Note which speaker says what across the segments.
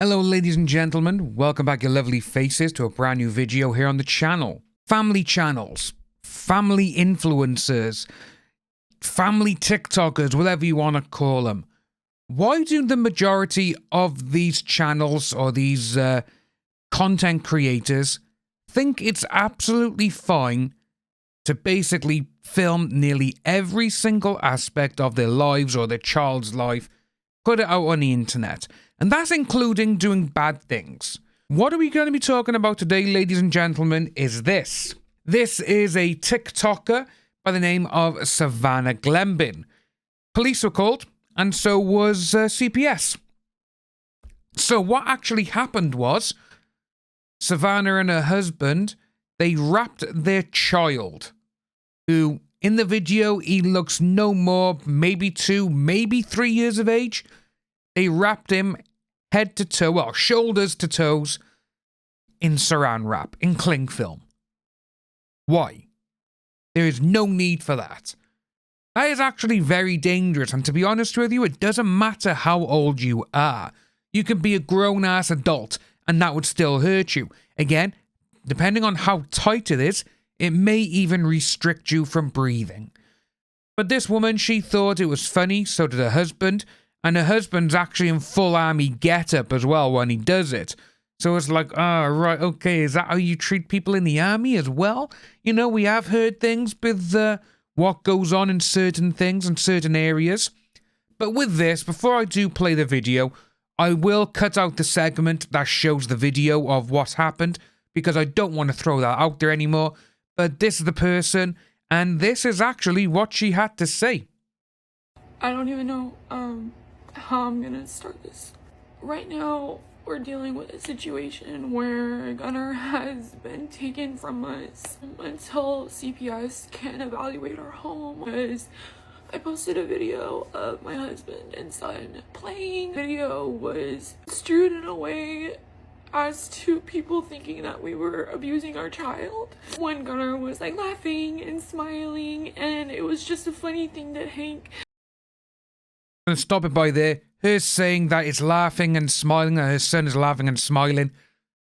Speaker 1: Hello ladies and gentlemen, welcome back your lovely faces to a brand new video here on the channel. Family channels, family influencers, family TikTokers, whatever you want to call them. Why do the majority of these channels or these content creators think it's absolutely fine to basically film nearly every single aspect of their lives or their child's life, put it out on the internet? And that's including doing bad things. What are we going to be talking about today, ladies and gentlemen, is this. This is a TikToker by the name of Savannah Glenbin. Police were called, and so was CPS. So what actually happened was, Savannah and her husband, they wrapped their child, who, in the video, he looks no more, maybe 2, maybe 3 years of age. They wrapped him head to toe, well, shoulders to toes, in Saran wrap, in Clingfilm. Why? There is no need for that. That is actually very dangerous, and to be honest with you, it doesn't matter how old you are. You can be a grown-ass adult, and that would still hurt you. Again, depending on how tight it is, it may even restrict you from breathing. But this woman, she thought it was funny, so did her husband, and her husband's actually in full army getup as well when he does it. So it's like, right, okay, is that how you treat people in the army as well? You know, we have heard things with what goes on in certain things in certain areas. But with this, before I do play the video, I will cut out the segment that shows the video of what's happened, because I don't want to throw that out there anymore. But this is the person, and this is actually what she had to say.
Speaker 2: I don't even know how I'm gonna start this. Right now, we're dealing with a situation where Gunnar has been taken from us until CPS can evaluate our home, because I posted a video of my husband and son playing. The video was construed in a way as to people thinking that we were abusing our child, when Gunnar was like laughing and smiling, and it was just a funny thing that Hank.
Speaker 1: I'm going to stop it by there. Her saying that it's laughing and smiling, that her son is laughing and smiling.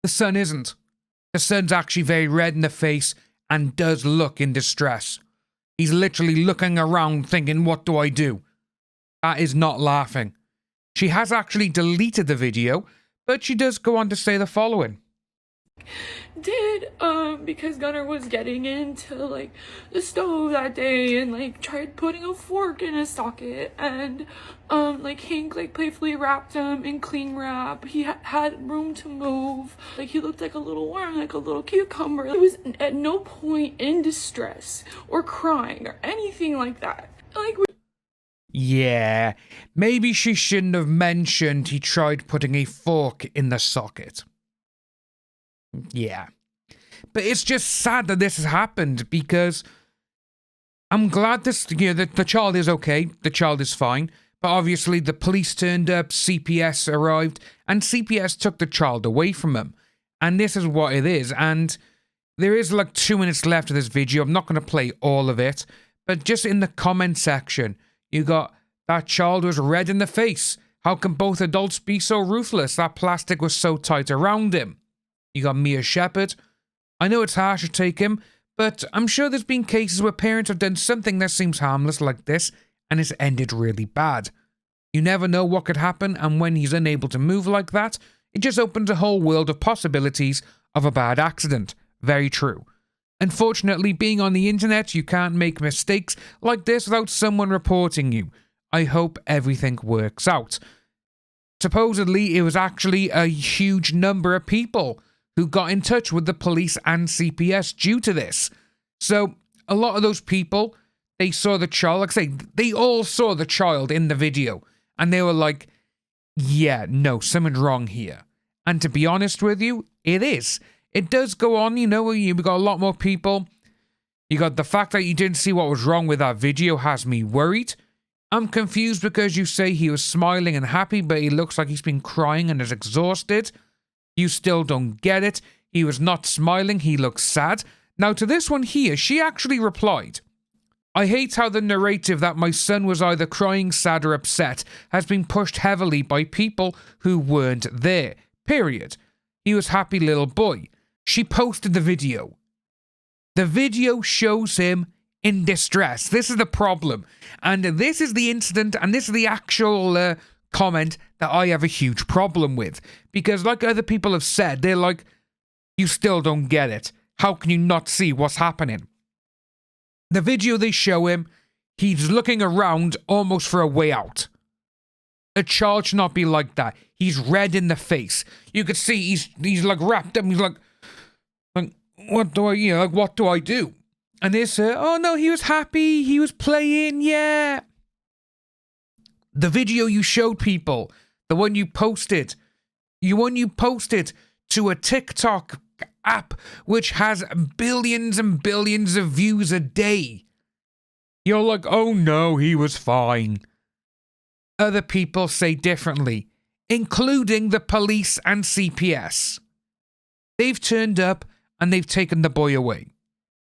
Speaker 1: The son isn't. The son's actually very red in the face and does look in distress. He's literally looking around thinking, what do I do? That is not laughing. She has actually deleted the video, but she does go on to say the following.
Speaker 2: Because Gunnar was getting into like the stove that day and like tried putting a fork in his socket, and like Hank like playfully wrapped him in cling wrap. He had room to move, like he looked like a little worm, like a little cucumber. He was at no point in distress or crying or anything like that.
Speaker 1: Yeah, maybe she shouldn't have mentioned he tried putting a fork in the socket. Yeah. But it's just sad that this has happened, because I'm glad this, the child is okay, the child is fine, but obviously the police turned up, CPS arrived, and CPS took the child away from him. And this is what it is, and there is like 2 minutes left of this video. I'm not going to play all of it, but just in the comment section, you got, that child was red in the face. How can both adults be so ruthless? That plastic was so tight around him. You got Mia Shepherd. I know it's harsh to take him, but I'm sure there's been cases where parents have done something that seems harmless like this, and it's ended really bad. You never know what could happen, and when he's unable to move like that, it just opens a whole world of possibilities of a bad accident. Very true. Unfortunately, being on the internet, you can't make mistakes like this without someone reporting you. I hope everything works out. Supposedly, it was actually a huge number of people who got in touch with the police and CPS due to this. So, a lot of those people, they saw the child, like I say, they all saw the child in the video, and they were like, yeah, no, something's wrong here. And to be honest with you, it is. It does go on, you've got a lot more people. You got the fact that you didn't see what was wrong with that video has me worried. I'm confused because you say he was smiling and happy, but he looks like he's been crying and is exhausted. You still don't get it. He was not smiling, he looks sad. Now to this one here, she actually replied, I hate how the narrative that my son was either crying, sad or upset has been pushed heavily by people who weren't there. Period. He was happy little boy. She posted the video. The video shows him in distress. This is the problem. And this is the incident, and this is the actual comment that I have a huge problem with. Because like other people have said, they're like, you still don't get it. How can you not see what's happening? The video they show him, he's looking around almost for a way out. A child should not be like that. He's red in the face. You could see he's like wrapped up. He's like what do I do? And they say, oh no, he was happy. He was playing. Yeah. The video you showed people, the one you posted to a TikTok app which has billions and billions of views a day. You're like, oh no, he was fine. Other people say differently, including the police and CPS. They've turned up and they've taken the boy away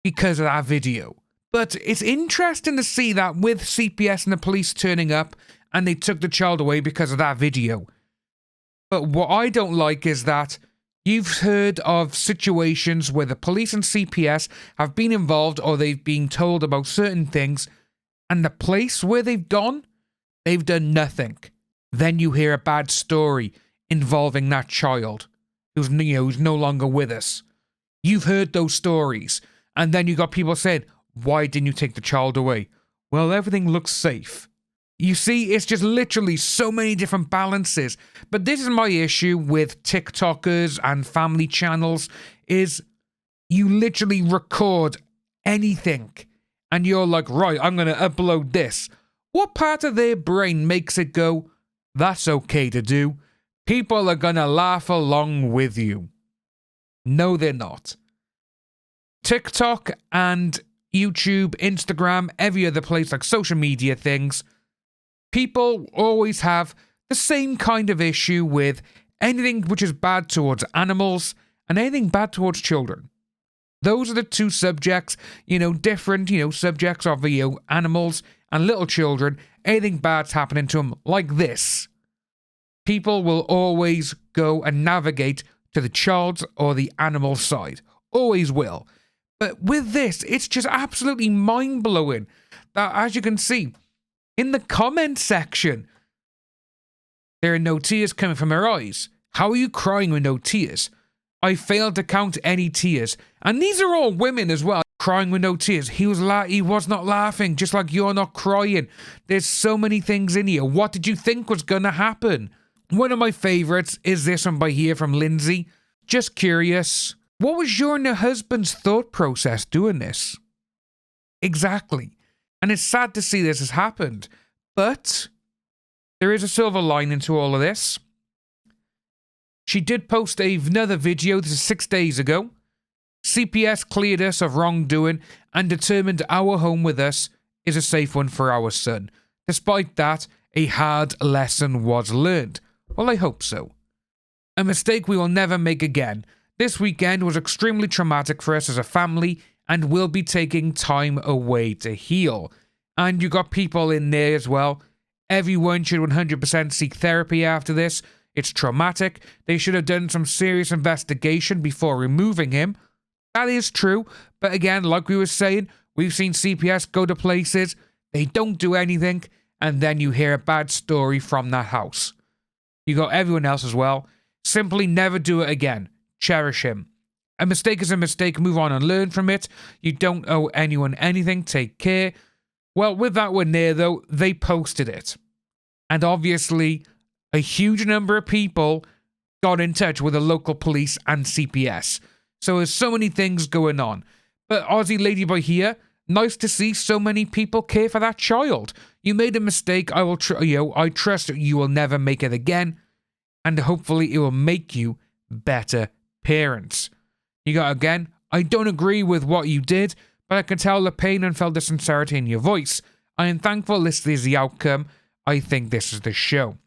Speaker 1: because of that video. But it's interesting to see that with CPS and the police turning up and they took the child away because of that video. But what I don't like is that you've heard of situations where the police and CPS have been involved or they've been told about certain things, and the place where they've done nothing. Then you hear a bad story involving that child who's no longer with us. You've heard those stories, and then you got people saying, why didn't you take the child away? Well, everything looks safe. You see, it's just literally so many different balances. But this is my issue with TikTokers and family channels, is you literally record anything and you're like, right, I'm going to upload this. What part of their brain makes it go, that's okay to do? People are going to laugh along with you. No, they're not. TikTok and YouTube, Instagram, every other place like social media things, people always have the same kind of issue with anything which is bad towards animals and anything bad towards children. Those are the two subjects, different, subjects of, animals and little children. Anything bad's happening to them like this. People will always go and navigate to the child's or the animal side. Always will. But with this, it's just absolutely mind-blowing that, as you can see, in the comment section, there are no tears coming from her eyes. How are you crying with no tears? I failed to count any tears. And these are all women as well, crying with no tears. He was not laughing, just like you're not crying. There's so many things in here. What did you think was going to happen? One of my favourites is this one by here from Lindsay. Just curious, what was your and your husband's thought process doing this? Exactly. And it's sad to see this has happened. But there is a silver lining to all of this. She did post another video, this is 6 days ago. CPS cleared us of wrongdoing and determined our home with us is a safe one for our son. Despite that, a hard lesson was learned. Well, I hope so. A mistake we will never make again. This weekend was extremely traumatic for us as a family and will be taking time away to heal. And you got people in there as well. Everyone should 100% seek therapy after this. It's traumatic. They should have done some serious investigation before removing him. That is true. But again, like we were saying, we've seen CPS go to places, they don't do anything, and then you hear a bad story from that house. You got everyone else as well. Simply never do it again. Cherish him. A mistake is a mistake. Move on and learn from it. You don't owe anyone anything. Take care. Well, with that one there, though, they posted it. And obviously, a huge number of people got in touch with the local police and CPS. So there's so many things going on. But Aussie Ladyboy here, nice to see so many people care for that child. You made a mistake. I trust that you will never make it again. And hopefully it will make you better parents. You got, again, I don't agree with what you did, but I can tell the pain and felt the sincerity in your voice. I am thankful this is the outcome. I think this is the show.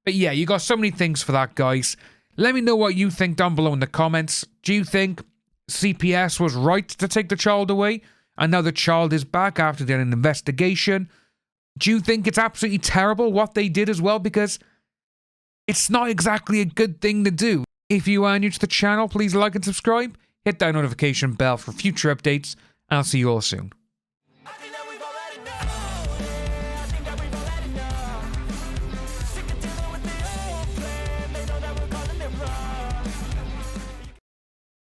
Speaker 1: But yeah, you got so many things for that, guys. Let me know what you think down below in the comments. Do you think CPS was right to take the child away? and now the child is back after doing an investigation. Do you think it's absolutely terrible what they did as well? Because it's not exactly a good thing to do. If you are new to the channel, please like and subscribe. Hit that notification bell for future updates, and I'll see you all soon.